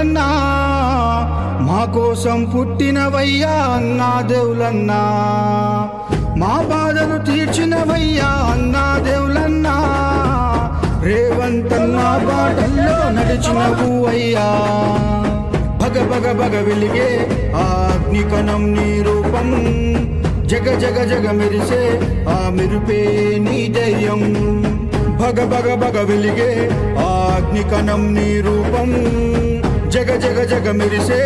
దేవులన్నా మా కోసం పుట్టినవయ్యా అన్నా దేవులన్నా మా బాధను తీర్చినవయ్యా అన్నా దేవులన్నా రేవంతన్న బాటల్లో నడిచినవు అయ్యా భగ భగ భగ వెలిగే అగ్నికణం నీ రూపం జగ జగ జగ మెరిసే ఆ మెరుపే నీ ధైర్యం భగ భగ భగ వెలిగే అగ్నికణం నీ రూపం జగ జగ జగ మెరిసే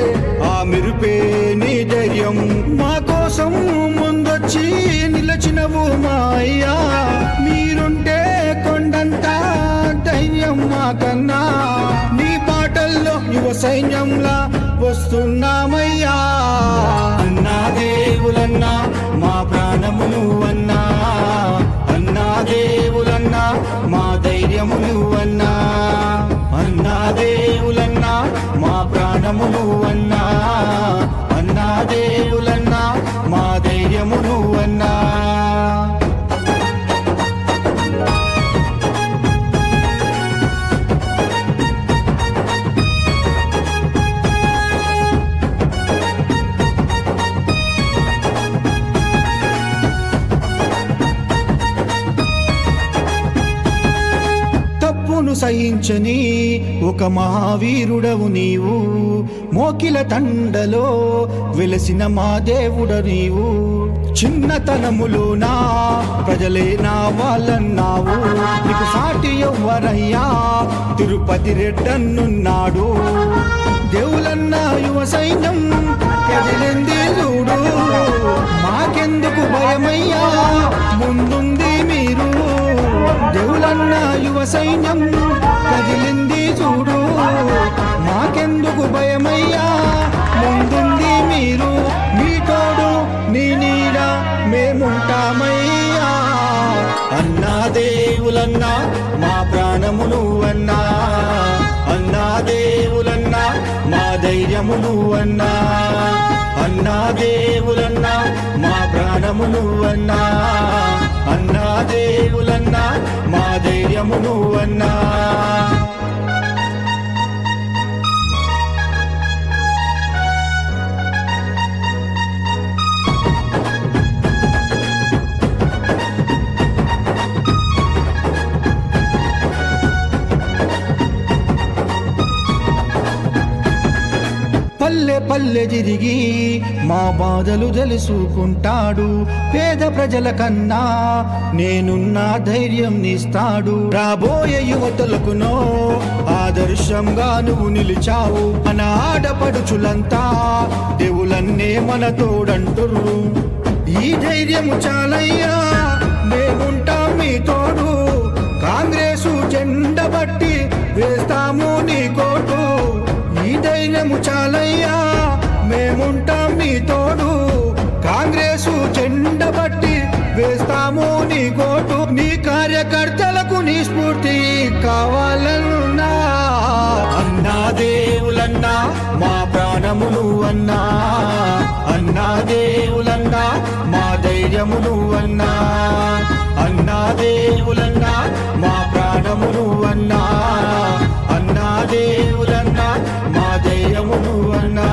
ఆ మెరుపే నీ ధైర్యం మా కోసం ముందొచ్చి నిలచినవు మా అయ్యా మీరుంటే కొండంత ధైర్యం మాకన్నా నీ పాటల్లో యువ సైన్యంలా వస్తున్నామయ్యా అన్నా దేవులన్నా మా ప్రాణము నువ్వన్నా అన్నా దేవులన్నా మా ధైర్యము నువ్వన్నా అన్నా దేవులన్నా మా ప్రాణము నువ్వన్నా అన్నా దేవులన్నా మా ధైర్యము నువ్వన్నా సహించని ఒక మహావీరుడవు నీవు మోకిల తండలో వెలసిన మా దేవుడ నీవు చిన్నతనములోనా ప్రజలే నా వాళ్ళన్నావు నీకు సాటి ఎవ్వరయ్యా తిరుపతి రెడ్డన్నున్నాడు దేవులన్న యువ సైన్యం కదిలింది చూడు మాకెందుకు భయమయ్యా ముందుంది మీరు దేవులన్న యువ సైన్యం కదిలింది చూడు మాకెందుకు భయమయ్యా ముందుంది మీరు మీ తోడు నీ నీడ మేముంటామయ్యా అన్నా దేవులన్నా మా ప్రాణము నువ్వన్నా అన్నా దేవులన్నా మా ధైర్యము నువ్వన్నా అన్నా దేవులన్నా మా ప్రాణము నువ్వన్నా అన్నా దేవులన్నా మా ధైర్యము నువ్వన్నా పల్లె పల్లె తిరిగి మా బాధలు తెలుసుకుంటాడు పేద ప్రజల కన్నా నేనున్న ధైర్యం నిస్తాడు రాబోయే యువతలకునో ఆదర్శంగా నువ్వు నిలిచావు మన ఆడపడుచులంతా దేవులన్నే మన తోడంటుర్రు ఈ ధైర్యము చాలయ్యా మేముంటాం మీ తోడు కాంగ్రెసు జెండ బట్టి వేస్తాము నీ కోటు ఈ ధైర్యము చాలయ్యా మేముంటాం నీ తోడు కాంగ్రెసు జెండ బట్టి వేస్తాము నీ కోటు నీ కార్యకర్తలకు నీ స్ఫూర్తి కావాలన్నా అన్నా దేవులన్నా మా ప్రాణము నువ్వన్నా అన్నా దేవులన్నా మా ధైర్యము నువ్వన్నా అన్నా దేవులన్నా మా ప్రాణము నువ్వన్నా అన్నా దేవులన్నా మా ధైర్యము నువ్వన్నా